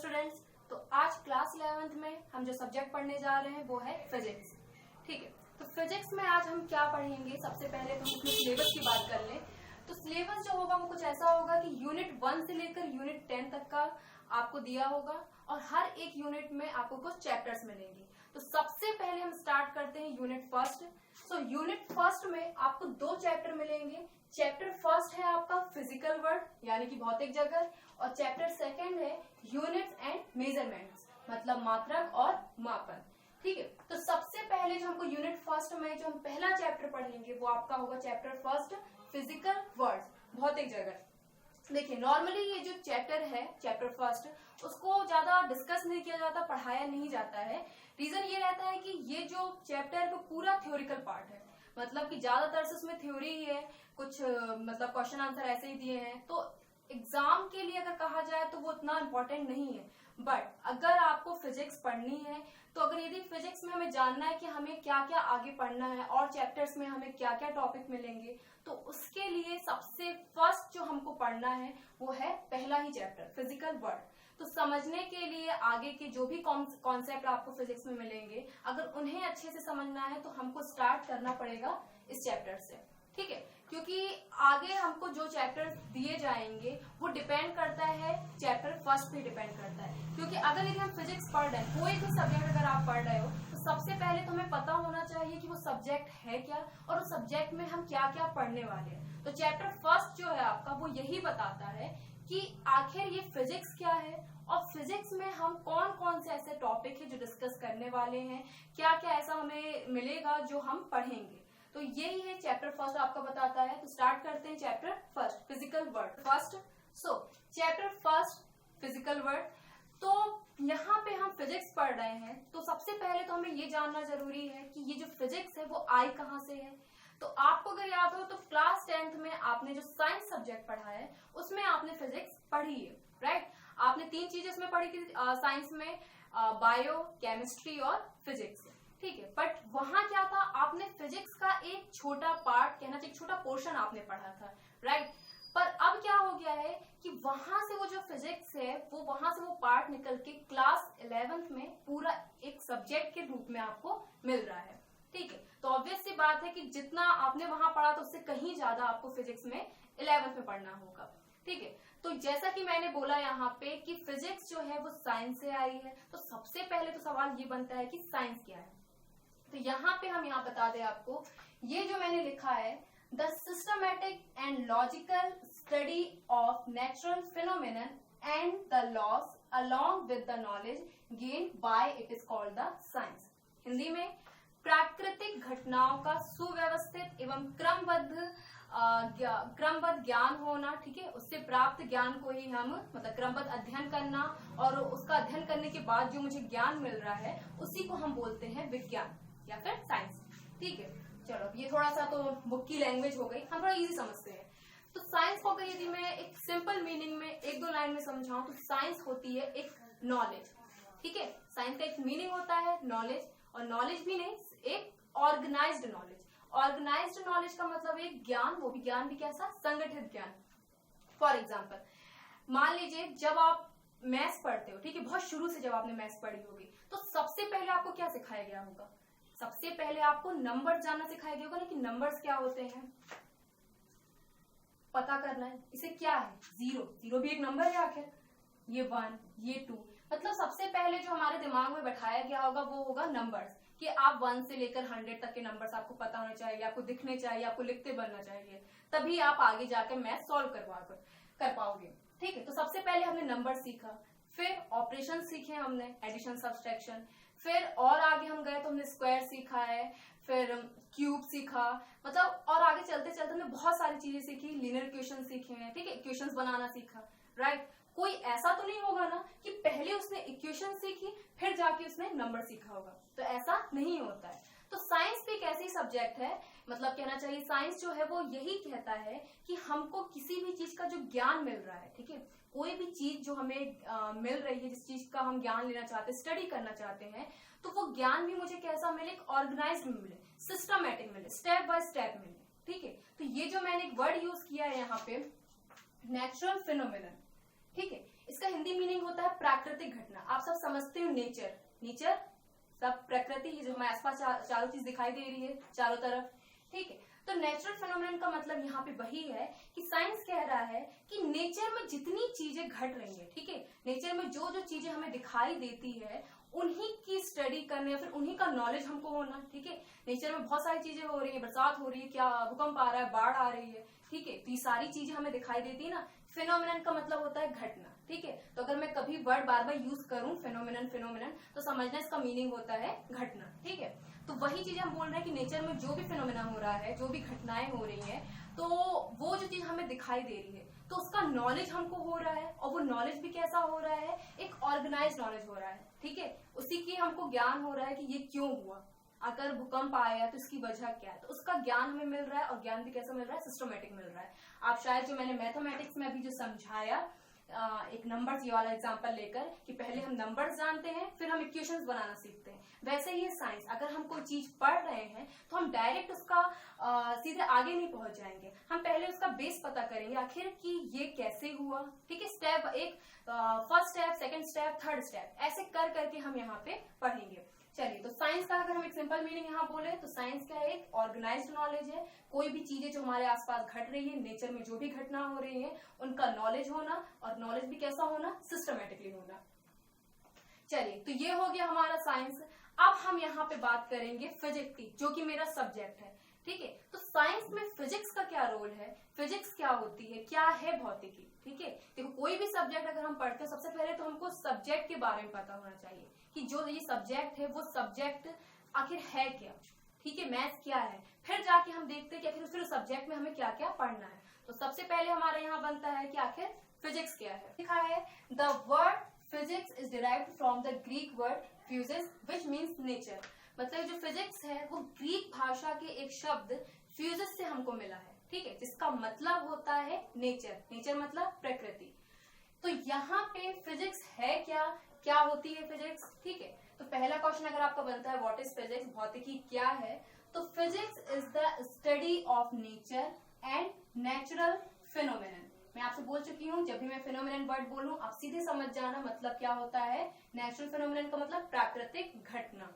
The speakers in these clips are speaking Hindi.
स्टूडेंट्स, तो आज क्लास 11th में हम जो सब्जेक्ट पढ़ने जा रहे हैं वो है फिजिक्स। ठीक है, तो फिजिक्स में आज हम क्या पढ़ेंगे, सबसे पहले तो हम अपने सिलेबस की बात कर लें। तो सिलेबस जो होगा वो कुछ ऐसा होगा कि यूनिट 1 से लेकर यूनिट 10 तक का आपको दिया होगा और हर एक यूनिट में आपको कुछ चैप्टर्स मिलेंगे। तो सबसे पहले हम स्टार्ट करते हैं unit first. So unit first में आपको 2 चैप्टर मिलेंगे। चैप्टर फर्स्ट है आपका फिजिकल वर्ल्ड यानी कि भौतिक जगत, और चैप्टर सेकंड है यूनिट्स एंड मेजरमेंट्स मतलब मात्रक और मापन। ठीक है, तो सबसे पहले जो हमको यूनिट फर्स्ट में जो हम पहला चैप्टर पढ़ेंगे वो आपका होगा चैप्टर फर्स्ट फिजिकल वर्ल्ड भौतिक जगत। देखिए, नॉर्मली ये जो चैप्टर है चैप्टर फर्स्ट उसको ज्यादा डिस्कस नहीं किया जाता, पढ़ाया नहीं जाता है। रीजन ये रहता है कि ये जो चैप्टर है वो पूरा थ्योरिकल पार्ट है, मतलब कि ज्यादातर से उसमें थ्योरी ही है, कुछ मतलब क्वेश्चन आंसर ऐसे ही दिए हैं। तो एग्जाम के लिए अगर कहा जाए तो वो उतना इम्पोर्टेंट नहीं है। बट अगर आपको फिजिक्स पढ़नी है तो अगर यदि फिजिक्स में हमें जानना है कि हमें क्या क्या आगे पढ़ना है और चैप्टर्स में हमें क्या क्या टॉपिक मिलेंगे, तो उसके लिए सबसे फर्स्ट जो हमको पढ़ना है वो है पहला ही चैप्टर फिजिकल वर्ल्ड। तो समझने के लिए आगे के जो भी कॉन्सेप्ट आपको फिजिक्स में मिलेंगे, अगर उन्हें अच्छे से समझना है तो हमको स्टार्ट करना पड़ेगा इस चैप्टर से। ठीक है, क्योंकि आगे हमको जो चैप्टर्स दिए जाएंगे वो डिपेंड करता है चैप्टर फर्स्ट पे डिपेंड करता है। क्योंकि अगर यदि हम फिजिक्स पढ़ रहे हैं, कोई भी सब्जेक्ट अगर आप पढ़ रहे हो, तो सबसे पहले तो हमें पता होना चाहिए कि वो सब्जेक्ट है क्या और उस सब्जेक्ट में हम क्या क्या पढ़ने वाले हैं। तो चैप्टर फर्स्ट जो है आपका वो यही बताता है कि आखिर ये फिजिक्स क्या है और फिजिक्स में हम कौन कौन से ऐसे टॉपिक है जो डिस्कस करने वाले हैं, क्या क्या ऐसा हमें मिलेगा जो हम पढ़ेंगे। तो यही है चैप्टर फर्स्ट आपका बताता है। तो स्टार्ट करते हैं chapter first physical world first. सो चैप्टर फर्स्ट फिजिकल वर्ल्ड, तो यहाँ पे हम फिजिक्स पढ़ रहे हैं तो सबसे पहले तो हमें ये जानना जरूरी है कि ये जो फिजिक्स है वो आई कहाँ से है। तो आपको अगर याद हो तो क्लास 10th में आपने जो साइंस सब्जेक्ट पढ़ा है उसमें आपने फिजिक्स पढ़ी है, राइट। आपने 3 चीजें उसमें पढ़ी थी साइंस में, बायो, केमिस्ट्री और फिजिक्स। ठीक है, बट वहां क्या था, आपने फिजिक्स का एक छोटा पार्ट, कहना चाहिए छोटा पोर्शन आपने पढ़ा था, राइट। पर अब क्या हो गया है कि वहां से वो जो फिजिक्स है वो वहां से वो पार्ट निकल के क्लास 11th में पूरा एक सब्जेक्ट के रूप में आपको मिल रहा है। ठीक है, तो ऑब्वियस सी बात है कि जितना आपने वहां पढ़ा तो उससे कहीं ज्यादा आपको फिजिक्स में 11th में पढ़ना होगा। ठीक है, तो जैसा कि मैंने बोला यहाँ पे कि फिजिक्स जो है वो साइंस से आई है, तो सबसे पहले तो सवाल ये बनता है कि साइंस क्या है। तो यहाँ पे हम यहाँ बता दें आपको, ये जो मैंने लिखा है the systematic and logical study of natural phenomenon and the loss along with the knowledge gained by it is called the science. Hindi में प्राकृतिक घटनाओं का सुव्यवस्थित एवं क्रमबद्ध ज्ञान होना। ठीक है, उससे प्राप्त ज्ञान को ही हम मतलब क्रमबद्ध अध्ययन करना, और उसका अध्ययन करने के बाद जो मुझे ज्ञान मिल रहा है उसी को हम बोलते हैं विज्ञान या फिर साइंस। ठीक है, चलो ये थोड़ा सा तो बुक की लैंग्वेज हो गई, हम थोड़ा इजी समझते हैं। तो साइंस को अगर यदि मैं एक सिंपल मीनिंग में 1-2 लाइन में समझाऊं तो साइंस होती है एक नॉलेज। ठीक है, साइंस का एक मीनिंग होता है नॉलेज, और नॉलेज भी नहीं, एक ऑर्गेनाइज्ड नॉलेज। ऑर्गेनाइज्ड नॉलेज का मतलब एक ज्ञान, वो भी ज्ञान भी कैसा, संगठित ज्ञान। फॉर एग्जाम्पल, मान लीजिए जब आप मैथ्स पढ़ते हो, ठीक है, बहुत शुरू से जब आपने मैथ्स पढ़ी होगी तो सबसे पहले आपको क्या सिखाया गया होगा, सबसे पहले आपको नंबर जानना सिखाया गया होगा ना, कि नंबर्स क्या होते हैं पता करना है। इसे क्या है, जीरो भी एक नंबर है आखिर, ये 1 ये 2, मतलब सबसे पहले जो हमारे दिमाग में बैठाया गया होगा वो होगा नंबर्स, कि आप 1 से लेकर 100 तक के नंबर्स आपको पता होने चाहिए, आपको दिखने चाहिए, आपको लिखते बनना चाहिए, तभी आप आगे जाकर मैथ सॉल्व कर पाओगे। ठीक है, तो सबसे पहले हमने नंबर सीखा, फिर ऑपरेशन सीखे हमने, एडिशन सब्सट्रैक्शन, फिर और आगे हम गए तो हमने स्क्वायर सीखा है, फिर क्यूब सीखा, मतलब और आगे चलते चलते हमने बहुत सारी चीजें सीखी, लीनियर इक्वेशन सीखे हैं। ठीक है, इक्वेशंस बनाना सीखा, राइट। कोई ऐसा तो नहीं होगा ना कि पहले उसने इक्वेशन सीखी फिर जाके उसने नंबर सीखा होगा, तो ऐसा नहीं होता है। तो साइंस भी एक ऐसी सब्जेक्ट है, मतलब कहना चाहिए साइंस जो है वो यही कहता है कि हमको किसी भी चीज का जो ज्ञान मिल रहा है, ठीक है, कोई भी चीज जो हमें मिल रही है, जिस चीज का हम ज्ञान लेना चाहते हैं, स्टडी करना चाहते हैं, तो वो ज्ञान भी मुझे कैसा मिले, ऑर्गेनाइज्ड मिले, सिस्टमैटिक मिले, स्टेप बाय स्टेप मिले। ठीक है, तो ये जो मैंने एक वर्ड यूज किया है यहाँ पे नेचुरल फिनोमिनन, ठीक है, इसका हिंदी मीनिंग होता है है प्राकृतिक घटना। आप सब समझते हो नेचर, नेचर सब प्रकृति जो हमारे आसपास चारों चीज दिखाई दे रही है चारों तरफ, ठीक है। तो नेचुरल फिनोमेनन का मतलब यहाँ पे वही है कि साइंस कह रहा है कि नेचर में जितनी चीजें घट रही है, ठीक है, नेचर में जो जो चीजें हमें दिखाई देती है उन्हीं की स्टडी करने या फिर उन्हीं का नॉलेज हमको होना, ठीक है। नेचर में बहुत सारी चीजें हो रही है, बरसात हो रही है, क्या भूकंप आ रहा है, बाढ़ आ रही है, ठीक है, तो ये सारी चीजें हमें दिखाई देती है ना। फिनोमेनन का मतलब होता है घटना, ठीक है। तो अगर मैं कभी वर्ड बार बार यूज करूं फिनोमेनन फिनोमेनन, तो समझना इसका मीनिंग होता है घटना, ठीक है। तो वही चीजें हम बोल रहे हैं कि नेचर में जो भी फिनोमेना हो रहा है, जो भी घटनाएं हो रही हैं, तो वो जो चीज हमें दिखाई दे रही है तो उसका नॉलेज हमको हो रहा है, और वो नॉलेज भी कैसा हो रहा है, एक ऑर्गेनाइज नॉलेज हो रहा है, ठीक है। उसी की हमको ज्ञान हो रहा है कि ये क्यों हुआ, अगर भूकंप आया तो इसकी वजह क्या है, तो उसका ज्ञान हमें मिल रहा है। और ज्ञान भी कैसा मिल रहा है, सिस्टमेटिक मिल रहा है। आप शायद जो मैंने मैथमेटिक्स में अभी जो समझाया एक नंबर्स ये वाला एग्जांपल लेकर कि पहले हम नंबर्स जानते हैं फिर हम इक्वेशंस बनाना सीखते हैं, वैसे ही साइंस, अगर हम कोई चीज पढ़ रहे हैं तो हम डायरेक्ट उसका सीधे आगे नहीं पहुंच जाएंगे, हम पहले उसका बेस पता करेंगे आखिर कि ये कैसे हुआ, ठीक है। स्टेप एक, first step, second step, third step, ऐसे कर करके हम यहाँ पे पढ़ेंगे। चलिए, तो साइंस का अगर हम एक सिंपल मीनिंग यहाँ बोले तो साइंस का एक ऑर्गेनाइज्ड नॉलेज है। कोई भी चीजें जो हमारे आसपास घट रही है, नेचर में जो भी घटना हो रही है, उनका नॉलेज होना, और नॉलेज भी कैसा होना, सिस्टमेटिकली होना। चलिए, तो ये हो गया हमारा साइंस। अब हम यहाँ पे बात करेंगे फिजिक्स की, जो कि मेरा सब्जेक्ट है, ठीक है। तो साइंस में फिजिक्स का क्या रोल है, फिजिक्स क्या होती है, क्या है भौतिकी, ठीक है। देखो, कोई भी सब्जेक्ट अगर हम पढ़ते हैं सबसे पहले तो हमको सब्जेक्ट के बारे में पता होना चाहिए कि जो ये सब्जेक्ट है वो सब्जेक्ट आखिर है क्या, ठीक है। मैथ्स क्या है, फिर जाके हम देखते हैं कि आखिर उस सब्जेक्ट में हमें क्या क्या पढ़ना है। तो सबसे पहले हमारा यहाँ बनता है कि आखिर फिजिक्स क्या है। लिखा है the word physics is derived from the Greek word fuses which means nature. मतलब जो फिजिक्स है वो ग्रीक भाषा के एक शब्द फ्यूजिस से हमको मिला है, ठीक है, जिसका मतलब होता है नेचर। नेचर मतलब प्रकृति। तो यहाँ पे फिजिक्स है क्या, क्या होती है फिजिक्स, ठीक है। तो पहला क्वेश्चन अगर आपका बनता है व्हाट इज फिजिक्स, भौतिकी क्या है, तो physics is the study of nature and natural phenomenon. मैं आपसे बोल चुकी हूँ, जब भी मैं फिनोमेनन वर्ड बोलूं आप सीधे समझ जाना मतलब क्या होता है। नेचुरल फिनोमेनन का मतलब प्राकृतिक घटना।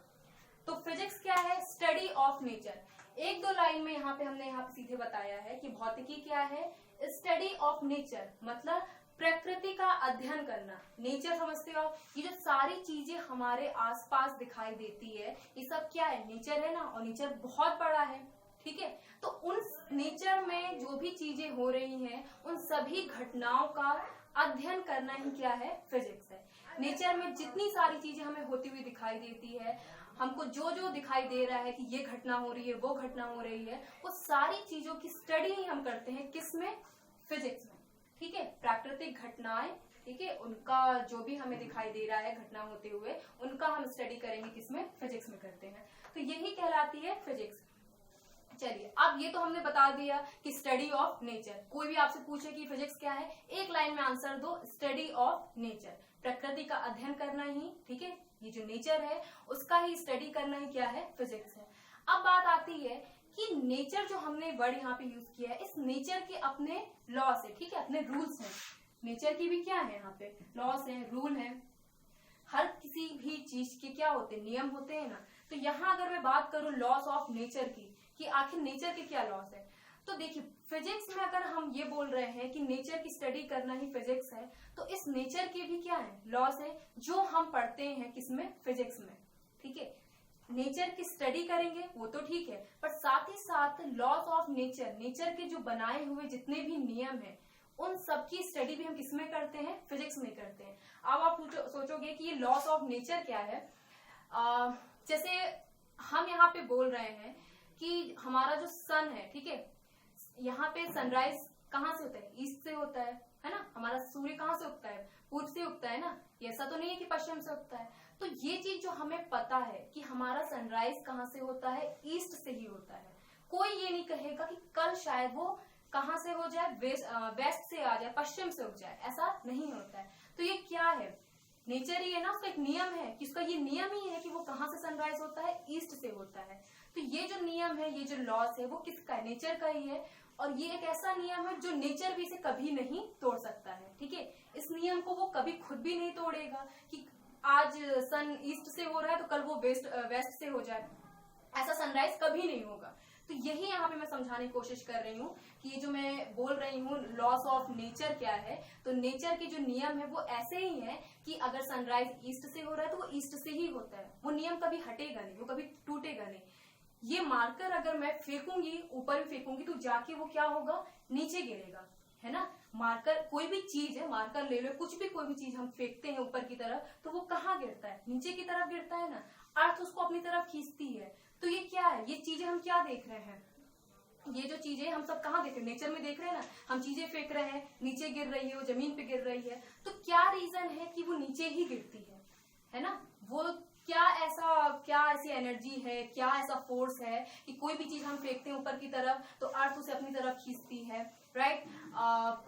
तो फिजिक्स क्या है, स्टडी ऑफ नेचर। एक दो लाइन में यहाँ पे हमने यहाँ पे सीधे बताया है कि भौतिकी क्या है, स्टडी ऑफ नेचर मतलब प्रकृति का अध्ययन करना। नेचर समझते हो, ये जो सारी चीजें हमारे आसपास दिखाई देती है ये सब क्या है, नेचर है ना, और नेचर बहुत बड़ा है, ठीक है। तो उन नेचर में जो भी चीजें हो रही हैं उन सभी घटनाओं का अध्ययन करना ही क्या है, फिजिक्स है। नेचर में जितनी सारी चीजें हमें होती हुई दिखाई देती है, हमको जो जो दिखाई दे रहा है कि ये घटना हो रही है, वो घटना हो रही है, वो सारी चीजों की स्टडी ही हम करते हैं किसमें, फिजिक्स में, ठीक है। प्राकृतिक घटनाएं, ठीक है, उनका जो भी हमें दिखाई दे रहा है घटना होते हुए, उनका हम स्टडी करेंगे किसमें, फिजिक्स में करते हैं। तो यही कहलाती है फिजिक्स। चलिए, अब ये तो हमने बता दिया कि स्टडी ऑफ नेचर। कोई भी आपसे पूछे कि फिजिक्स क्या है, एक लाइन में आंसर दो, स्टडी ऑफ नेचर, प्रकृति का अध्ययन करना ही, ठीक है, ये जो नेचर है उसका ही स्टडी करना ही क्या है, फिजिक्स है। अब बात आती है कि नेचर जो हमने वर्ड यहाँ पे यूज किया है, इस नेचर के अपने लॉस है, ठीक है, अपने रूल्स हैं। नेचर की भी क्या है, यहाँ पे लॉस है, रूल है। हर किसी भी चीज के क्या होते हैं, नियम होते हैं ना। तो यहाँ अगर मैं बात करूं लॉस ऑफ नेचर की, कि आखिर नेचर के क्या लॉस है, तो देखिए फिजिक्स में अगर हम ये बोल रहे हैं कि नेचर की स्टडी करना ही फिजिक्स है, तो इस नेचर के भी क्या है, लॉस है, जो हम पढ़ते हैं किसमें, फिजिक्स में, ठीक है। नेचर की स्टडी करेंगे वो तो ठीक है, पर साथ ही साथ लॉस ऑफ नेचर, नेचर के जो बनाए हुए जितने भी नियम है उन सबकी स्टडी भी हम किसमें करते हैं, फिजिक्स में करते हैं। अब आप सोचोगे कि ये लॉस ऑफ नेचर क्या है। जैसे हम यहाँ पे बोल रहे हैं कि हमारा जो सन है, ठीक है, यहाँ पे सनराइज कहाँ से होता है, ईस्ट से होता है ना। हमारा सूर्य कहाँ से उगता है, पूर्व से उगता है ना, ऐसा तो नहीं है कि पश्चिम से उगता है। तो ये चीज जो हमें पता है कि हमारा सनराइज कहाँ से होता है, ईस्ट से ही होता है। कोई ये नहीं कहेगा कि कल शायद वो कहाँ से हो जाए, वेस्ट से आ जाए, पश्चिम से उग जाए, ऐसा नहीं होता है। तो ये क्या है, नेचर ही है ना, उसका एक नियम है कि उसका ये नियम ही है कि वो कहाँ से सनराइज होता है, ईस्ट से होता है। तो ये जो नियम है, ये जो लॉस है, वो किसका है, नेचर का ही है। और ये एक ऐसा नियम है जो नेचर भी इसे कभी नहीं तोड़ सकता है। ठीक है, इस नियम को वो कभी खुद भी नहीं तोड़ेगा कि आज सन ईस्ट से हो रहा है तो कल वो वेस्ट से हो जाए, ऐसा सनराइज कभी नहीं होगा। तो यही यहाँ पे मैं समझाने की कोशिश कर रही हूँ कि ये जो मैं बोल रही हूँ लॉस ऑफ नेचर क्या है, तो नेचर के जो नियम है वो ऐसे ही है कि अगर सनराइज ईस्ट से हो रहा है तो वो ईस्ट से ही होता है, वो नियम कभी हटेगा नहीं, वो कभी टूटेगा नहीं। ये मार्कर अगर मैं फेंकूंगी, ऊपर भी फेंकूंगी, तो जाके वो क्या होगा, नीचे गिरेगा, है ना। मार्कर कोई भी चीज है, मार्कर ले लो, कुछ भी कोई भी चीज हम फेंकते हैं ऊपर की तरफ तो वो कहाँ गिरता है, नीचे की तरफ गिरता है ना। अर्थ उसको अपनी तरफ खींचती है। तो ये क्या है, ये चीजें हम क्या देख रहे हैं, ये जो चीजें हम सब कहाँ देख रहे हैं, नेचर में देख रहे हैं ना। हम चीजें फेंक रहे हैं, नीचे गिर रही है, वो जमीन पे गिर रही है, तो क्या रीजन है कि वो नीचे ही गिरती है ना। वो क्या ऐसी एनर्जी है, क्या ऐसा फोर्स है कि कोई भी चीज हम फेंकते हैं ऊपर की तरफ तो अर्थ उसे अपनी तरफ खींचती है, राइट।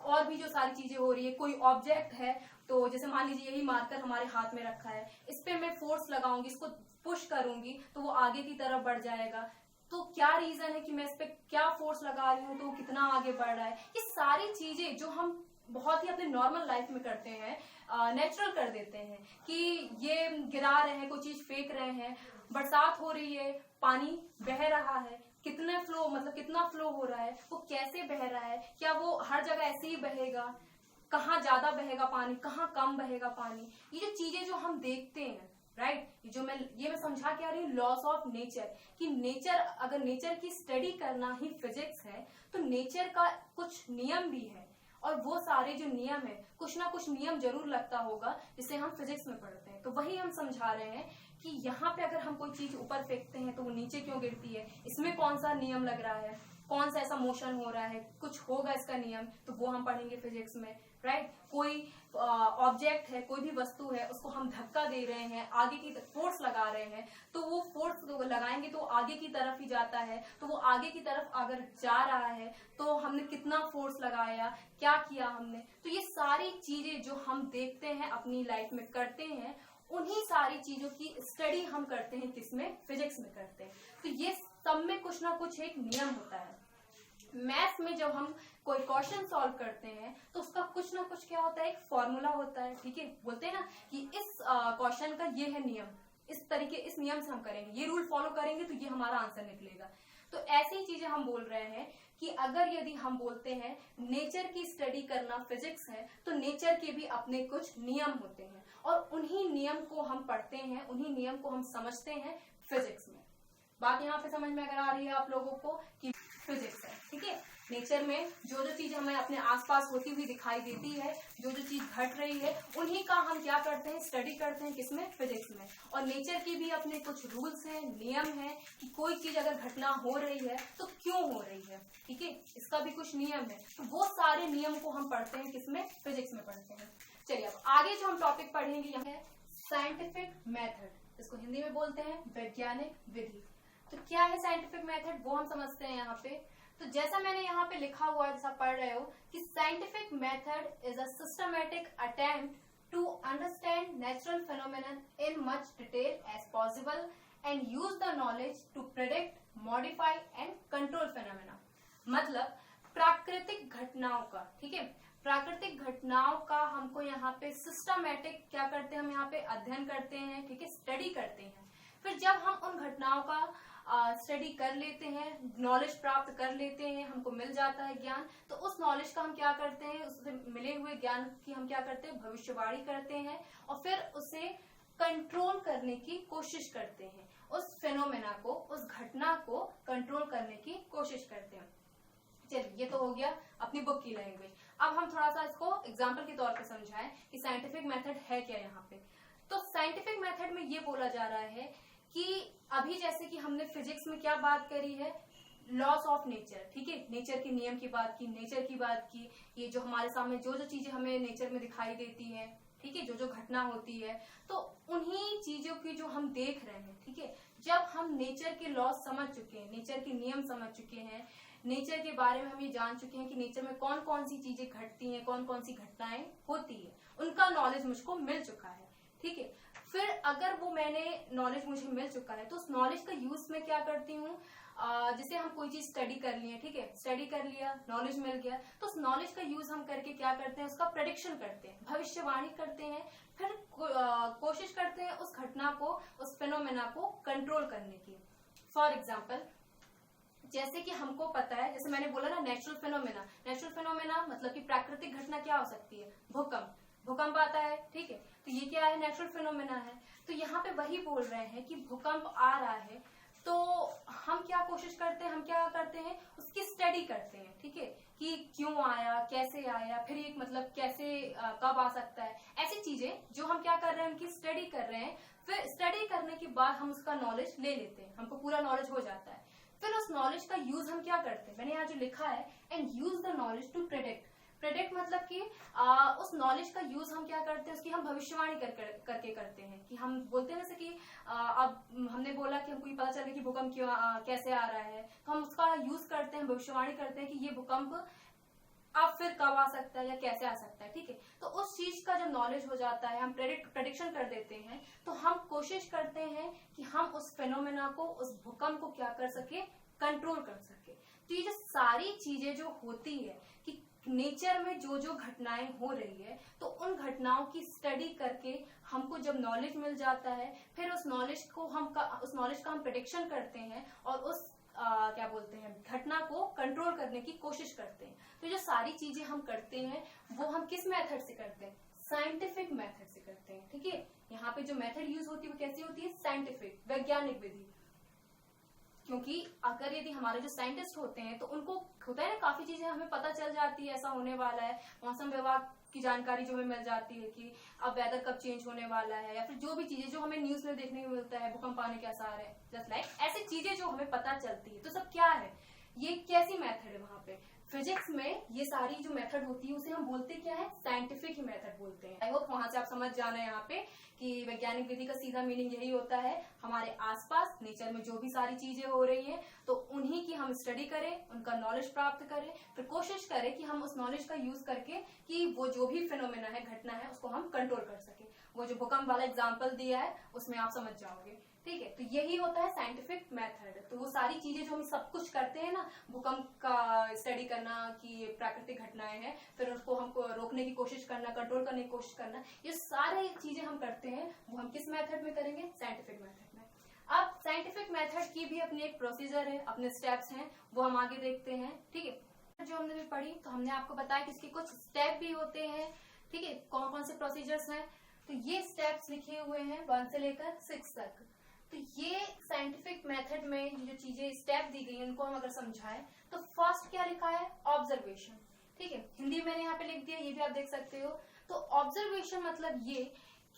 और भी जो सारी चीजें हो रही है, कोई ऑब्जेक्ट है तो जैसे मान लीजिए यही मार्कर हमारे हाथ में रखा है, इस पे मैं फोर्स लगाऊंगी, इसको पुश करूंगी तो वो आगे की तरफ बढ़ जाएगा। तो क्या रीजन है कि मैं इस पे क्या फोर्स लगा रही हूँ तो कितना आगे बढ़ रहा है। ये सारी चीजें जो हम बहुत ही अपने नॉर्मल लाइफ में करते हैं, नेचुरल कर देते हैं कि ये गिरा रहे हैं, कोई चीज फेंक रहे हैं, बरसात हो रही है, पानी बह रहा है, कितना फ्लो हो रहा है, वो कैसे बह रहा है, क्या वो हर जगह ऐसे ही बहेगा, कहाँ ज्यादा बहेगा पानी, कहाँ कम बहेगा पानी। ये जो चीजें जो हम देखते हैं, राइट, ये मैं समझा क्या रही हूँ, लॉस ऑफ नेचर, कि नेचर, अगर नेचर की स्टडी करना ही फिजिक्स है तो नेचर का कुछ नियम भी है, और वो सारे जो नियम है, कुछ ना कुछ नियम जरूर लगता होगा जिसे हम फिजिक्स में पढ़ते हैं। तो वही हम समझा रहे हैं कि यहाँ पे अगर हम कोई चीज ऊपर फेंकते हैं तो वो नीचे क्यों गिरती है, इसमें कौन सा नियम लग रहा है, कौन सा ऐसा मोशन हो रहा है, कुछ होगा इसका नियम, तो वो हम पढ़ेंगे फिजिक्स में, राइट। कोई ऑब्जेक्ट है, कोई भी वस्तु है, उसको हम धक्का दे रहे हैं, आगे की फोर्स लगा रहे हैं, तो वो फोर्स लगाएंगे तो आगे की तरफ ही जाता है, तो वो आगे की तरफ अगर जा रहा है तो हमने कितना फोर्स लगाया, क्या किया हमने। तो ये सारी चीजें जो हम देखते हैं, अपनी लाइफ में करते हैं, उन्हीं सारी चीजों की स्टडी हम करते हैं, किसमें, फिजिक्स में करते हैं। तो ये सब में कुछ ना कुछ एक नियम होता है। मैथ्स में जब हम कोई क्वेश्चन सॉल्व करते हैं तो उसका कुछ ना कुछ क्या होता है, एक फॉर्मूला होता है, ठीक है। बोलते हैं ना कि इस क्वेश्चन का ये है नियम, इस नियम से हम करेंगे, ये रूल फॉलो करेंगे तो ये हमारा आंसर निकलेगा। तो ऐसी चीजें हम बोल रहे हैं कि अगर यदि हम बोलते हैं नेचर की स्टडी करना फिजिक्स है तो नेचर के भी अपने कुछ नियम होते हैं, और उन्हीं नियम को हम पढ़ते हैं, उन्हीं नियम को हम समझते हैं फिजिक्स में। बात यहाँ पे समझ में अगर आ रही है आप लोगों को कि फिजिक्स है, ठीक है। नेचर में जो जो चीज हमें अपने आसपास होती हुई दिखाई देती है, जो जो चीज घट रही है, उन्हीं का हम क्या करते हैं, स्टडी करते हैं, किसमें, फिजिक्स में। और नेचर के भी अपने कुछ रूल्स हैं, नियम हैं कि कोई चीज अगर घटना हो रही है तो क्यों हो रही है, ठीक है, इसका भी कुछ नियम है। तो वो सारे नियम को हम पढ़ते हैं, किसमें, फिजिक्स में पढ़ते हैं। चलिए अब आगे जो हम टॉपिक पढ़ेंगे यहाँ है साइंटिफिक मेथड, इसको हिंदी में बोलते हैं वैज्ञानिक विधि। तो क्या है साइंटिफिक मेथड, वो हम समझते हैं यहाँ पे। तो जैसा मैंने यहाँ पे लिखा हुआ है, जैसा पढ़ रहे हो कि scientific method is a systematic attempt to understand natural phenomenon in much detail as possible and use the knowledge to predict, modify and control phenomena. मतलब प्राकृतिक घटनाओं का, ठीक है, प्राकृतिक घटनाओं का हमको यहाँ पे सिस्टमैटिक क्या करते हैं, हम यहाँ पे अध्ययन करते हैं, ठीक है, स्टडी करते हैं। फिर जब हम उन घटनाओं का स्टडी कर लेते हैं, नॉलेज प्राप्त कर लेते हैं, हमको मिल जाता है ज्ञान, तो उस नॉलेज का हम क्या करते हैं, उससे मिले हुए ज्ञान की हम क्या करते हैं, भविष्यवाणी करते हैं, और फिर उसे कंट्रोल करने की कोशिश करते हैं, उस फेनोमेना को, उस घटना को कंट्रोल करने की कोशिश करते हैं। चलिए ये तो हो गया अपनी बुक की लैंग्वेज। अब हम थोड़ा सा इसको एग्जाम्पल के तौर पे समझाएं कि साइंटिफिक मेथड है क्या यहाँ पे। तो साइंटिफिक मेथड में ये बोला जा रहा है कि अभी जैसे कि हमने फिजिक्स में क्या बात करी है, लॉस ऑफ नेचर, ठीक है, नेचर के नियम की बात की, नेचर की बात की, ये जो हमारे सामने जो जो चीजें हमें नेचर में दिखाई देती है, ठीक है, जो जो घटना होती है, तो उन्हीं चीजों की जो हम देख रहे हैं, ठीक है। जब हम नेचर के लॉस समझ चुके हैं, नेचर के नियम समझ चुके हैं, नेचर के बारे में हम ये जान चुके हैं कि नेचर में कौन कौन सी चीजें घटती हैं, कौन कौन सी घटनाएं होती है, उनका नॉलेज मुझको मिल चुका है, ठीक है। फिर अगर वो मैंने नॉलेज मुझे मिल चुका है तो उस नॉलेज का यूज मैं क्या करती हूँ, जैसे हम कोई चीज स्टडी कर लिए, ठीक है, स्टडी कर लिया, नॉलेज मिल गया, तो उस नॉलेज का यूज हम करके क्या करते हैं, उसका प्रेडिक्शन करते हैं, भविष्यवाणी करते हैं, फिर कोशिश करते हैं उस घटना को, उस फेनोमेना को कंट्रोल करने की। फॉर एग्जाम्पल, जैसे कि हमको पता है, जैसे मैंने बोला ना नेचुरल फेनोमेना मतलब कि प्राकृतिक घटना क्या हो सकती है, भूकंप आता है, ठीक है, तो ये क्या है, नेचुरल फेनोमेना है। तो यहाँ पे वही बोल रहे हैं कि भूकंप आ रहा है, तो हम क्या कोशिश करते हैं, हम क्या करते हैं, उसकी स्टडी करते हैं, ठीक है, कि क्यों आया, कैसे आया, फिर एक मतलब कैसे कब आ सकता है, ऐसी चीजें जो हम क्या कर रहे हैं, उनकी स्टडी कर रहे हैं। फिर स्टडी करने के बाद हम उसका नॉलेज ले लेते हैं, हमको पूरा नॉलेज हो जाता है। फिर उस नॉलेज का यूज हम क्या करते हैं, मैंने यहाँ जो लिखा है, and use the knowledge to predict मतलब कि उस नॉलेज का यूज हम क्या करते हैं, उसकी हम भविष्यवाणी करके करते हैं, कि हम बोलते हैं जैसे कि अब हमने बोला कि हमको ये पता चल गया कि भूकंप क्यों कैसे आ रहा है, तो हम उसका यूज करते हैं, भविष्यवाणी करते हैं कि ये भूकंप अब फिर कब आ सकता है या कैसे आ सकता है, ठीक है। तो उस चीज का जब नॉलेज हो जाता है, हम प्रेडिक्शन कर देते हैं, तो हम कोशिश करते हैं कि हम उस फेनोमेना को, उस भूकंप को क्या कर सके, कंट्रोल कर सके। तो ये जो सारी चीजें जो होती है कि नेचर में जो जो घटनाएं हो रही है, तो उन घटनाओं की स्टडी करके हमको जब नॉलेज मिल जाता है, फिर उस नॉलेज का हम प्रेडिक्शन करते हैं और उस क्या बोलते हैं, घटना को कंट्रोल करने की कोशिश करते हैं। तो जो सारी चीजें हम करते हैं वो हम किस मेथड से करते हैं, साइंटिफिक मेथड से करते हैं, ठीक है। यहाँ पे जो मेथड यूज होती है वो कैसी होती है, साइंटिफिक, वैज्ञानिक विधि। क्योंकि अगर यदि हमारे जो साइंटिस्ट होते हैं तो उनको होता है ना, काफी चीजें हमें पता चल जाती है, ऐसा होने वाला है, मौसम विभाग की जानकारी जो हमें मिल जाती है कि अब वेदर कब चेंज होने वाला है, या फिर जो भी चीजें जो हमें न्यूज में देखने को मिलता है, भूकंप आने के आसार है, जस्ट लाइक ऐसी चीजें जो हमें पता चलती है। तो सब क्या है, ये कैसी मेथड है, वहां पे फिजिक्स में ये सारी जो मेथड होती है उसे हम बोलते क्या है, साइंटिफिक ही मेथड बोलते हैं। आई होप वहां से आप समझ जाना है यहाँ पे कि वैज्ञानिक विधि का सीधा मीनिंग यही होता है, हमारे आसपास नेचर में जो भी सारी चीजें हो रही हैं तो उन्हीं की हम स्टडी करें, उनका नॉलेज प्राप्त करें, फिर कोशिश करें कि हम उस नॉलेज का यूज करके कि वो जो भी फिनोमेना है, घटना है, उसको हम कंट्रोल कर सके। वो जो भूकंप वाला एग्जाम्पल दिया है उसमें आप समझ जाओगे, ठीक है। तो यही होता है साइंटिफिक मेथड। तो वो सारी चीजें जो हम सब कुछ करते हैं ना, भूकंप का स्टडी करना कि प्राकृतिक घटनाएं हैं, फिर उसको हमको रोकने की कोशिश करना, कंट्रोल करने की कोशिश करना, ये सारी चीजें हम करते हैं, वो हम किस मेथड में करेंगे, साइंटिफिक मेथड में। अब साइंटिफिक मेथड की भी अपनी एक प्रोसीजर है, अपने स्टेप्स हैं, वो हम आगे देखते हैं, ठीक है। जो हमने भी पढ़ी तो हमने आपको बताया कि इसके कुछ स्टेप भी होते हैं, ठीक है, कौन कौन से प्रोसीजर्स हैं। तो ये स्टेप्स लिखे हुए हैं 1 से लेकर 6 तक। तो ये साइंटिफिक मेथड में ये जो चीजें स्टेप दी गई उनको हम अगर समझाएं तो फर्स्ट क्या लिखा है, ऑब्जर्वेशन, ठीक है, हिंदी मैंने यहाँ पे लिख दिया, ये भी आप देख सकते हो। तो ऑब्जर्वेशन मतलब ये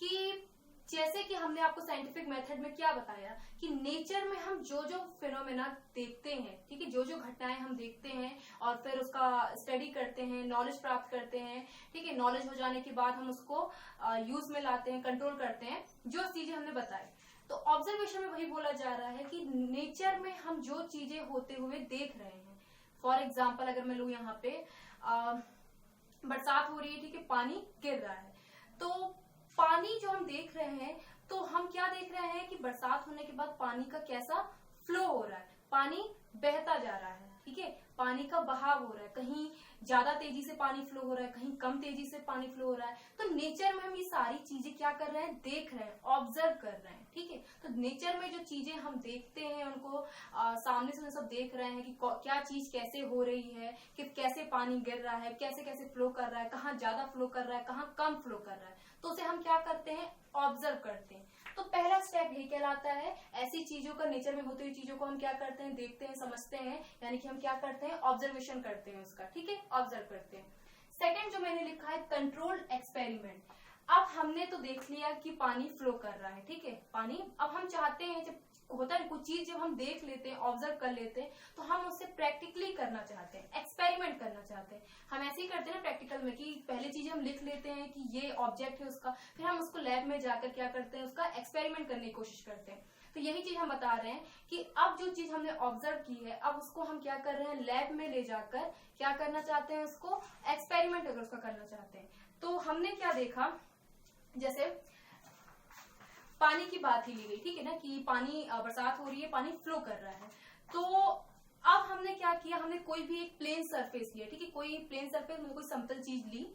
कि जैसे कि हमने आपको साइंटिफिक मेथड में क्या बताया कि नेचर में हम जो जो फिनोमेना देखते हैं, ठीक है, जो जो घटनाएं हम देखते हैं और फिर उसका स्टडी करते हैं, नॉलेज प्राप्त करते हैं, ठीक है, नॉलेज हो जाने के बाद हम उसको यूज में लाते हैं, कंट्रोल करते हैं, जो चीजें हमने बताई। तो ऑब्जर्वेशन में वही बोला जा रहा है कि नेचर में हम जो चीजें होते हुए देख रहे हैं, फॉर एग्जाम्पल अगर मैं लूँ यहाँ पे बरसात हो रही है, ठीक है, पानी गिर रहा है, तो पानी जो हम देख रहे हैं तो हम क्या देख रहे हैं कि बरसात होने के बाद पानी का कैसा फ्लो हो रहा है, पानी बहता जा रहा है, ठीक है, पानी का बहाव हो रहा है, कहीं ज्यादा तेजी से पानी फ्लो हो रहा है, कहीं कम तेजी से पानी फ्लो हो रहा है। तो नेचर में हम ये सारी चीजें क्या कर रहे हैं, देख रहे हैं, ऑब्जर्व कर रहे हैं, ठीक है। तो नेचर में जो चीजें हम देखते हैं उनको सामने से सब देख रहे हैं कि क्या चीज कैसे हो रही है, कि कैसे पानी गिर रहा है, कैसे कैसे फ्लो कर रहा है, कहाँ ज्यादा फ्लो कर रहा है, कहाँ कम फ्लो कर रहा है, तो उसे हम क्या करते हैं, ऑब्जर्व करते हैं। तो पहला स्टेप यही कहलाता है, ऐसी चीजों का, नेचर में होती हुई चीजों को हम क्या करते हैं, देखते हैं, समझते हैं, यानी कि हम क्या करते हैं, ऑब्जर्वेशन करते हैं उसका, ठीक है, ऑब्जर्व करते हैं। सेकंड जो मैंने लिखा है, कंट्रोल एक्सपेरिमेंट। अब हमने तो देख लिया कि पानी फ्लो कर रहा है, ठीक है, पानी, अब हम चाहते हैं, जब होता है कुछ चीज जब हम देख लेते हैं, ऑब्जर्व कर लेते हैं, तो हम उससे प्रैक्टिकली करना चाहते हैं, एक्सपेरिमेंट करना चाहते हैं। हम ऐसे ही करते हैं ना प्रैक्टिकल में कि पहले चीजें हम लिख लेते हैं कि ये ऑब्जेक्ट है उसका, फिर हम उसको लैब में जाकर क्या करते हैं, उसका एक्सपेरिमेंट करने की कोशिश करते हैं। तो यही चीज हम बता रहे हैं कि अब जो चीज हमने ऑब्जर्व की है, अब उसको हम क्या कर रहे हैं, लैब में ले जाकर क्या करना चाहते हैं, उसको एक्सपेरिमेंट अगर उसका करना चाहते हैं। तो हमने क्या देखा, जैसे पानी की बात ही ली गई, ठीक है ना, कि पानी बरसात हो रही है, पानी फ्लो कर रहा है। तो अब हमने क्या किया, हमने कोई भी एक प्लेन सरफेस लिया, ठीक है, कोई प्लेन सरफेस में कोई सिंपल चीज ली।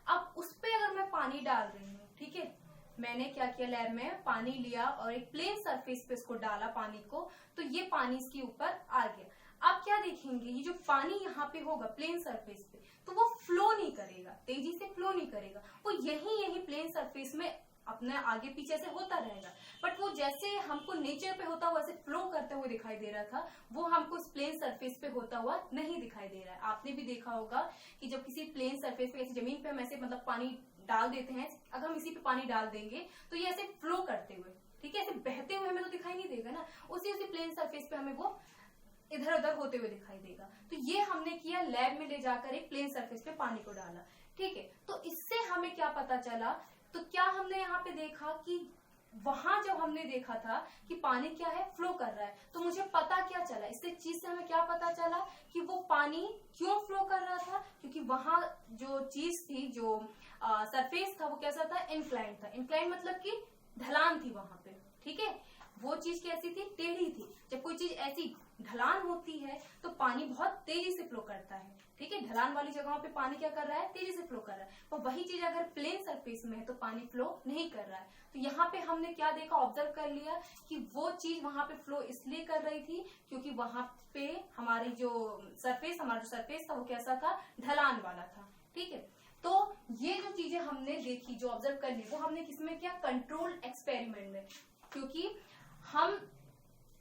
अब उस पे अगर मैं पानी डाल रही हूँ, ठीक है, मैंने क्या किया, लैब में पानी लिया और एक प्लेन सरफेस पे इसको डाला पानी को, तो ये पानी इसके ऊपर आ गया। अब क्या देखेंगे, ये जो पानी यहाँ पे होगा प्लेन सरफेस पे, तो वो फ्लो नहीं करेगा, तेजी से फ्लो नहीं करेगा, वो यही प्लेन सरफेस में अपने आगे पीछे से होता रहेगा। बट वो जैसे हमको नेचर पे होता हुआ ऐसे फ्लो करते हुए दिखाई दे रहा था, वो हमको इस प्लेन सरफेस पे होता हुआ नहीं दिखाई दे रहा है। आपने भी देखा होगा कि जब किसी प्लेन सरफेस पे, ऐसी जमीन पे हम ऐसे मतलब पानी डाल देते हैं, अगर हम इसी पे पानी डाल देंगे तो ये ऐसे फ्लो करते हुए, ठीक है, ऐसे बहते हुए हमें तो दिखाई नहीं देगा ना, उसी प्लेन सरफेस पे हमें वो इधर उधर होते हुए दिखाई देगा। तो ये हमने किया, लैब में ले जाकर एक प्लेन सरफेस पे पानी को डाला, ठीक है। तो इससे हमें क्या पता चला, तो क्या हमने यहाँ पे देखा कि वहां जब हमने देखा था कि पानी क्या है, फ्लो कर रहा है, तो मुझे पता क्या चला, इससे चीज से हमें क्या पता चला कि वो पानी क्यों फ्लो कर रहा था, क्योंकि वहां जो चीज थी, जो सरफेस था, वो कैसा था, इंक्लाइन था। इंक्लाइन मतलब कि ढलान थी वहां पे, ठीक है। वो चीज कैसी थी, टेढ़ी थी। जब कोई चीज ऐसी ढलान होती है तो पानी बहुत तेजी से फ्लो करता है, ठीक है। ढलान वाली जगहों पे पानी क्या कर रहा है, तेजी से फ्लो कर रहा है। और वही चीज अगर प्लेन सरफेस में है तो पानी फ्लो नहीं कर रहा है। तो यहाँ पे हमने क्या देखा, ऑब्जर्व कर लिया कि वो चीज वहां पे फ्लो इसलिए कर रही थी क्योंकि वहां पे हमारी जो सरफेस था वो कैसा था, ढलान वाला था, ठीक है। तो ये जो चीजें हमने देखी, जो ऑब्जर्व कर ली, वो हमने किसमें किया, कंट्रोल एक्सपेरिमेंट में। क्योंकि हम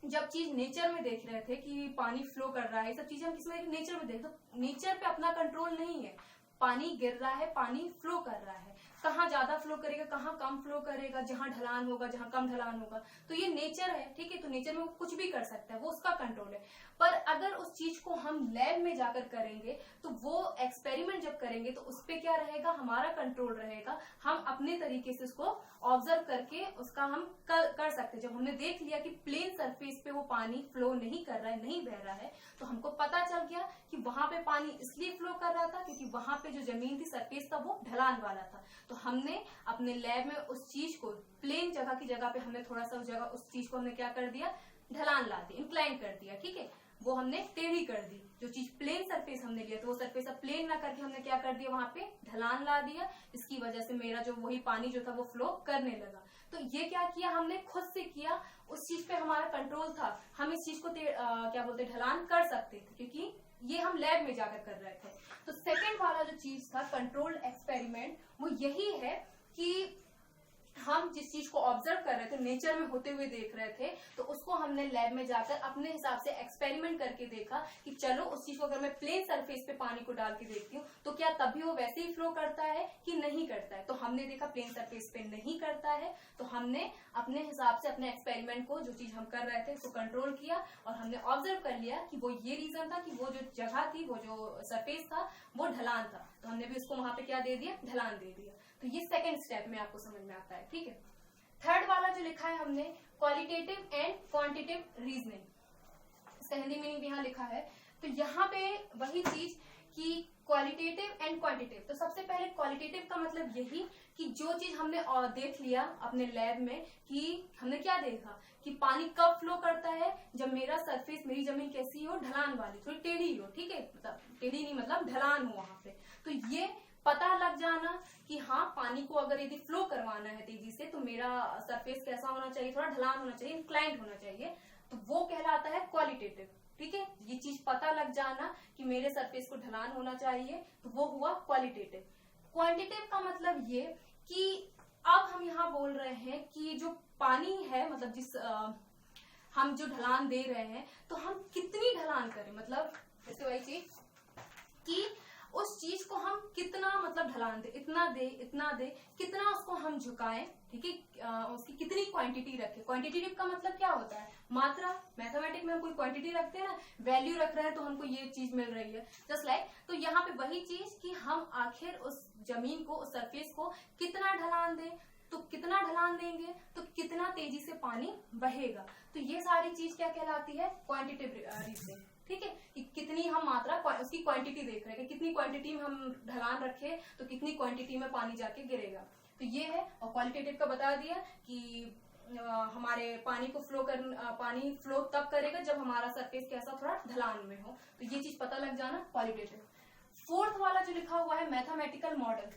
जब चीज नेचर में देख रहे थे कि पानी फ्लो कर रहा है, सब चीजें हम किसमें, नेचर में देख, तो नेचर पे अपना कंट्रोल नहीं है, पानी गिर रहा है, पानी फ्लो कर रहा है, कहाँ ज्यादा फ्लो करेगा, कहाँ कम फ्लो करेगा, जहां ढलान होगा, जहां कम ढलान होगा, तो ये नेचर है, ठीक है। तो नेचर में वो कुछ भी कर सकता है, वो उसका कंट्रोल है। पर अगर उस चीज को हम लैब में जाकर करेंगे, तो वो एक्सपेरिमेंट जब करेंगे तो उस पर क्या रहेगा, हमारा कंट्रोल रहेगा। हम अपने तरीके से उसको ऑब्जर्व करके उसका हम कर सकते हैं। जब हमने देख लिया कि प्लेन सरफेस पे वो पानी फ्लो नहीं कर रहा है, नहीं बह रहा है, तो हमको पता चल गया कि वहां पे पानी इसलिए फ्लो कर रहा था क्योंकि वहां पे जो जमीन थी, सरफेस था, वो ढलान वाला था। तो हमने अपने लैब में उस चीज को, प्लेन जगह की जगह पे हमने थोड़ा सा उस चीज को हमने क्या कर दिया, ढलान ला दी, इंक्लाइन कर दिया, ठीक है, वो हमने टेढ़ी कर दी। जो चीज प्लेन सरफेस हमने लिया तो वो सरफेस अब प्लेन ना करके हमने क्या कर दिया, वहां पे ढलान ला दिया, इसकी वजह से मेरा जो वही पानी जो था वो फ्लो करने लगा। तो ये क्या किया हमने, खुद से किया, उस चीज पे हमारा कंट्रोल था, हम इस चीज को क्या बोलते, ढलान कर सकते थे, क्योंकि ये हम लैब में जाकर कर रहे थे। तो सेकंड वाला जो चीज था, कंट्रोल एक्सपेरिमेंट, वो यही है कि हम जिस चीज को ऑब्जर्व कर रहे थे, नेचर में होते हुए देख रहे थे, तो उसको हमने लैब में जाकर अपने हिसाब से एक्सपेरिमेंट करके देखा कि चलो उस चीज को अगर मैं प्लेन सरफेस पे पानी को डाल के देखती हूँ तो क्या तभी वो वैसे ही फ्लो करता है कि नहीं करता है। तो हमने देखा प्लेन सरफेस पे नहीं करता है, तो हमने अपने हिसाब से अपने एक्सपेरिमेंट को, जो चीज हम कर रहे थे, उसको कंट्रोल किया और हमने ऑब्जर्व कर लिया कि वो ये रीजन था कि वो जो जगह थी, वो जो सरफेस था, वो ढलान था, तो हमने भी उसको वहां पे क्या दे दिया, ढलान दे दिया। तो ये सेकंड स्टेप में आपको समझ में आता है, ठीक है। थर्ड वाला जो लिखा है हमने, क्वालिटेटिव एंड क्वांटिटेटिव रीजनिंग, इसका हिंदी मीनिंग यहाँ लिखा है। तो यहाँ पे वही चीज कि क्वालिटेटिव एंड क्वांटिटेटिव। तो सबसे पहले क्वालिटेटिव का मतलब यही कि जो चीज हमने देख लिया अपने लैब में, कि हमने क्या देखा कि पानी कब फ्लो करता है, जब मेरा सरफेस, मेरी जमीन कैसी हो, ढलान वाली, थोड़ी टेढ़ी हो, ठीक है, मतलब टेढ़ी नहीं मतलब ढलान हो वहां पे। तो ये पता लग जाना कि हाँ, पानी को अगर यदि फ्लो करवाना है तेजी से तो मेरा सरफेस कैसा होना चाहिए, थोड़ा ढलान होना चाहिए, इंक्लाइंड होना चाहिए, तो वो कहलाता है क्वालिटेटिव, ठीक है। ये चीज पता लग जाना कि मेरे सरफेस को ढलान होना चाहिए, तो वो हुआ क्वालिटेटिव। क्वांटिटेटिव का मतलब ये कि अब हम यहाँ बोल रहे हैं कि जो पानी है, मतलब जिस हम जो ढलान दे रहे हैं, तो हम कितनी ढलान करें, मतलब जैसे वही चीज कि उस चीज को हम कितना मतलब ढलान दे, इतना दे, कितना उसको हम झुकाएं, ठीक है, उसकी कितनी क्वांटिटी रखें। क्वांटिटेटिव का मतलब क्या होता है, मात्रा। मैथमेटिक्स में हम कोई क्वांटिटी रखते हैं ना, वैल्यू रख रहे हैं तो हमको ये चीज मिल रही है, जस्ट लाइक। तो यहाँ पे वही चीज कि हम आखिर उस जमीन को, उस सरफेस को कितना ढलान दें, तो कितना ढलान देंगे तो कितना तेजी से पानी बहेगा। तो ये सारी चीज क्या कहलाती है, क्वांटिटेटिव रीजनिंग, ठीक है, कि कितनी हम मात्रा, उसकी क्वांटिटी देख रहे हैं कि कितनी क्वांटिटी में हम ढलान रखे तो कितनी क्वांटिटी में पानी जाके गिरेगा। तो ये है। और क्वालिटेटिव का बता दिया कि हमारे पानी फ्लो तब करेगा जब हमारा सरफेस कैसा थोड़ा ढलान में हो, तो ये चीज पता लग जाना क्वालिटेटिव। फोर्थ वाला जो लिखा हुआ है मैथमेटिकल मॉडल,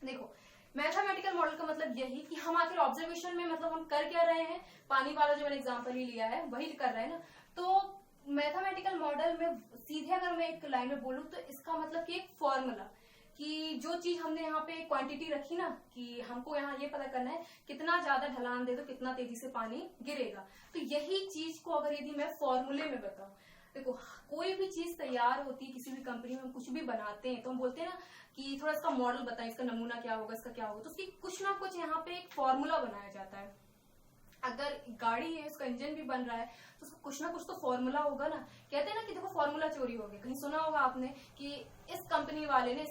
देखो मैथमेटिकल मॉडल का मतलब यही कि हम आखिर ऑब्जर्वेशन में मतलब हम कर क्या रहे हैं, पानी वाला जो मैंने एग्जांपल ही लिया है वही कर रहे हैं ना। तो मैथमेटिकल मॉडल में सीधे अगर मैं एक लाइन में बोलूं तो इसका मतलब कि एक फॉर्मूला, कि जो चीज हमने यहाँ पे क्वांटिटी रखी ना कि हमको यहाँ ये पता करना है कितना ज्यादा ढलान दे तो कितना तेजी से पानी गिरेगा, तो यही चीज को अगर यदि मैं फॉर्मूले में बताऊं, देखो कोई भी चीज तैयार होती है किसी भी कंपनी में, हम कुछ भी बनाते हैं तो हम बोलते हैं ना कि थोड़ा इसका मॉडल बताएं, इसका नमूना क्या होगा, इसका क्या होगा, तो उसकी कुछ ना कुछ यहाँ पे एक फॉर्मूला बनाया जाता है। अगर गाड़ी है उसका इंजन भी बन रहा है तो उसका कुछ ना कुछ तो फॉर्मूला होगा ना। कहते हैं ना कि देखो फॉर्मूला चोरी हो गया, कहीं सुना होगा आपने कि इस कंपनी वाले ने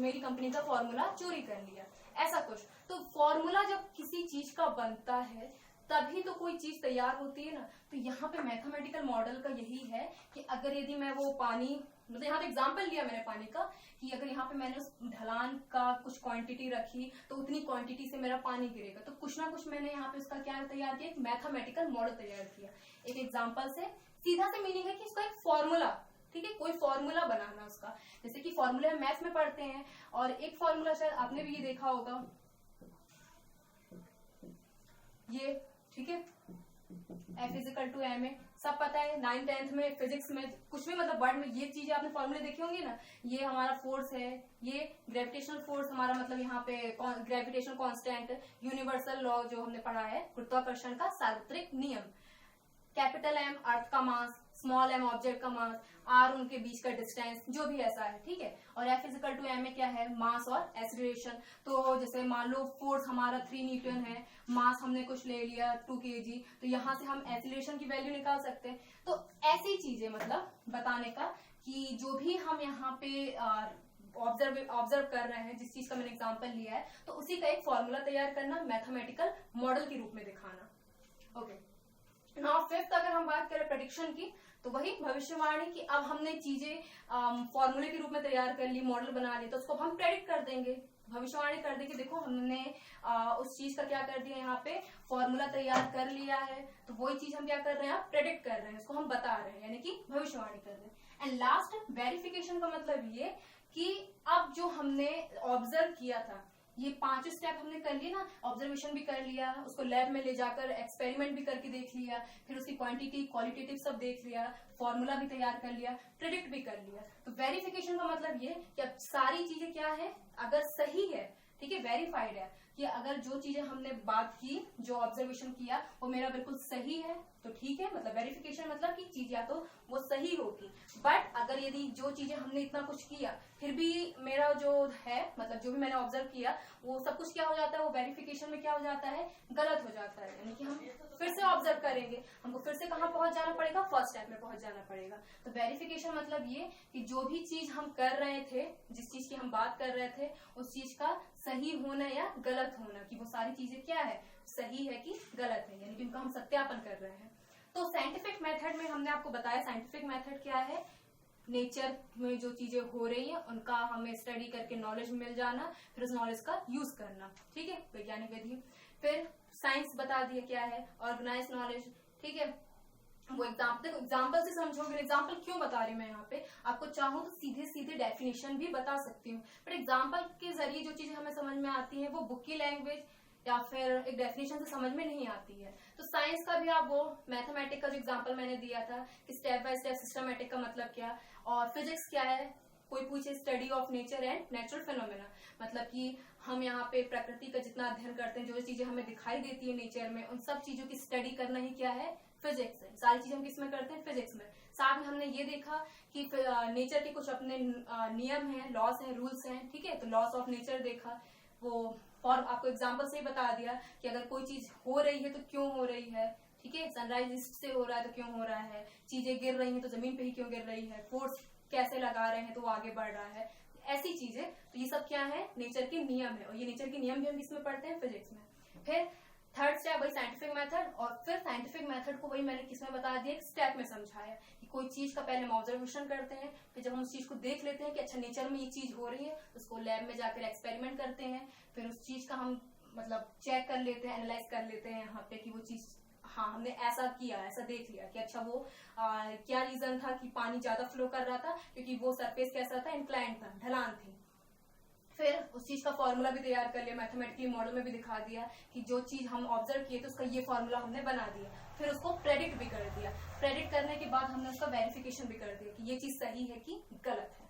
मेरी कंपनी का फॉर्मूला चोरी कर लिया, ऐसा कुछ। तो फॉर्मूला जब किसी चीज का बनता है तभी तो कोई चीज तैयार होती है ना। तो यहाँ पे मैथमेटिकल मॉडल का यही है कि अगर यदि मैं वो पानी, मतलब यहाँ पे एग्जांपल लिया मैंने पानी का, कि अगर यहाँ पे मैंने उस ढलान का कुछ क्वांटिटी रखी तो उतनी क्वांटिटी से मेरा पानी गिरेगा, तो कुछ ना कुछ मैंने यहाँ पे उसका क्या तैयार किया, एक मैथमेटिकल मॉडल तैयार किया। एक एग्जाम्पल से सीधा से मीनिंग है कि इसका एक फॉर्मूला, ठीक है, कोई फॉर्मूला बनाना उसका, जैसे कि फॉर्मूला हम मैथ में पढ़ते हैं। और एक फॉर्मूला शायद आपने भी ये देखा होगा, ये ठीक है F=ma, सब पता है। 9th-10th में फिजिक्स में कुछ भी मतलब वर्ड में ये चीजें आपने फॉर्मूले देखे होंगे ना। ये हमारा फोर्स है, ये ग्रेविटेशनल फोर्स हमारा मतलब यहाँ पे ग्रेविटेशन कांस्टेंट, यूनिवर्सल लॉ जो हमने पढ़ा है, गुरुत्वाकर्षण का सार्वत्रिक नियम, कैपिटल एम अर्थ का मास, स्मॉल एम ऑब्जेक्ट का मास, आर उनके बीच का डिस्टेंस, जो भी ऐसा है, ठीक है। और F=m में क्या है, मास और एक्सीलरेशन। तो जैसे मान लो फोर्स हमारा 3 न्यूटन है, मास हमने कुछ ले लिया 2 kg, तो यहाँ से हम एक्सीलरेशन की वैल्यू निकाल सकते हैं। तो ऐसी चीजें मतलब बताने का कि जो भी हम यहाँ पे ऑब्जर्व कर रहे हैं, जिस चीज का मैंने एग्जाम्पल लिया है, तो उसी का एक फॉर्मूला तैयार करना, मैथमेटिकल मॉडल के रूप में दिखाना। ओके, नाउ फिफ्थ अगर हम बात करें प्रेडिक्शन की, तो वही भविष्यवाणी की। अब हमने चीजें फॉर्मूले के रूप में तैयार कर ली, मॉडल बना लिया, तो उसको हम प्रेडिक्ट कर देंगे, भविष्यवाणी कर देंगे। देखो हमने उस चीज का क्या कर दिया, यहाँ पे फॉर्मूला तैयार कर लिया है, तो वही चीज हम क्या कर रहे हैं, प्रेडिक्ट कर रहे हैं, उसको हम बता रहे हैं, यानी कि भविष्यवाणी कर रहे हैं। एंड लास्ट वेरिफिकेशन का मतलब ये कि अब जो हमने ऑब्जर्व किया था, ये 5 स्टेप हमने कर लिए ना, ऑब्जर्वेशन भी कर लिया, उसको लैब में ले जाकर एक्सपेरिमेंट भी करके देख लिया, फिर उसकी क्वांटिटी क्वालिटेटिव सब देख लिया, फॉर्मूला भी तैयार कर लिया, प्रेडिक्ट भी कर लिया। तो वेरिफिकेशन का मतलब ये कि अब सारी चीजें क्या है, अगर सही है, ठीक है, वेरीफाइड है, कि अगर जो चीजें हमने बात की, जो ऑब्जर्वेशन किया वो मेरा बिल्कुल सही है, तो ठीक है, मतलब वेरिफिकेशन मतलब कि चीज या तो वो सही होगी। बट अगर यदि जो चीजें हमने इतना कुछ किया फिर भी मेरा जो है, मतलब जो भी मैंने ऑब्जर्व किया वो सब कुछ क्या हो जाता है, वो वेरिफिकेशन में क्या हो जाता है, गलत हो जाता है, यानी कि हम फिर से ऑब्जर्व करेंगे, हमको फिर से कहाँ पहुंच जाना पड़ेगा, फर्स्ट स्टेप में पहुंच जाना पड़ेगा। तो वेरिफिकेशन मतलब ये कि जो भी चीज हम कर रहे थे, जिस चीज की हम बात कर रहे थे, उस चीज का सही होना या गलत होना, कि वो सारी चीजें क्या है, सही है कि गलत है, यानी कि उनका हम सत्यापन कर रहे हैं। तो साइंटिफिक मेथड में हमने आपको बताया, साइंटिफिक मेथड क्या है, नेचर में जो चीजें हो रही हैं उनका हमें स्टडी करके नॉलेज मिल जाना, फिर उस नॉलेज का यूज करना, ठीक है, वैज्ञानिक विधि। फिर साइंस बता दिया क्या है, ऑर्गेनाइज नॉलेज, ठीक है। वो एग्जाम्पल से समझोगे, एग्जाम्पल क्यों बता रही हूँ मैं यहाँ पे, आपको चाहूँ तो सीधे सीधे डेफिनेशन भी बता सकती हूँ, बट एग्जाम्पल के जरिए जो चीजें हमें समझ में आती है वो बुक की लैंग्वेज या फिर एक डेफिनेशन से समझ में नहीं आती है। तो साइंस का भी आप वो मैथमेटिक्स का जो एग्जांपल मैंने दिया था कि स्टेप बाय स्टेप सिस्टमेटिक का मतलब क्या, और फिजिक्स क्या है, कोई पूछे study of nature and natural phenomena, मतलब कि हम यहाँ पे प्रकृति का जितना अध्ययन करते हैं, जो चीजें हमें दिखाई देती है नेचर में, उन सब चीजों की स्टडी करना ही क्या है, फिजिक्स है। सारी चीजें हम किसमें करते हैं, फिजिक्स में। साथ में हमने ये देखा कि नेचर के कुछ अपने नियम हैं, लॉस हैं, रूल्स हैं, ठीक है, तो लॉस ऑफ नेचर देखा, वो और आपको एग्जाम्पल से ही बता दिया कि अगर कोई चीज हो रही है तो क्यों हो रही है, ठीक है, सनराइज ईस्ट से हो रहा है तो क्यों हो रहा है, चीजें गिर रही हैं तो जमीन पे ही क्यों गिर रही है, फोर्स कैसे लगा रहे हैं तो वो आगे बढ़ रहा है, ऐसी चीजें। तो ये सब क्या है, नेचर के नियम है, और ये नेचर के नियम भी हम किसमें पढ़ते हैं, फिजिक्स में। फिर थर्ड स्टेप वही साइंटिफिक मेथड, और फिर साइंटिफिक मेथड को वही मैंने किसमें बता दिया, एक स्टेप में समझाया कि कोई चीज का पहले हम ऑब्जर्वेशन करते हैं, फिर जब हम उस चीज को देख लेते हैं कि अच्छा नेचर में ये चीज हो रही है, उसको लैब में जाकर एक्सपेरिमेंट करते हैं, फिर उस चीज का हम मतलब चेक कर लेते हैं, एनालाइज कर लेते हैं यहाँ पे कि वो चीज, हाँ हमने ऐसा किया, ऐसा देख लिया कि अच्छा वो क्या रीजन था कि पानी ज्यादा फ्लो कर रहा था, क्योंकि वो सरफेस कैसा था, इंक्लाइन था, ढलान थी। फिर उस चीज का फॉर्मूला भी तैयार कर लिया, मैथमेटिकली मॉडल में भी दिखा दिया कि जो चीज हम ऑब्जर्व किए थे उसका ये फॉर्मूला हमने बना दिया। फिर उसको प्रेडिक्ट भी कर दिया। प्रेडिक्ट करने के बाद हमने उसका वेरिफिकेशन भी कर दिया कि ये चीज सही है कि गलत है।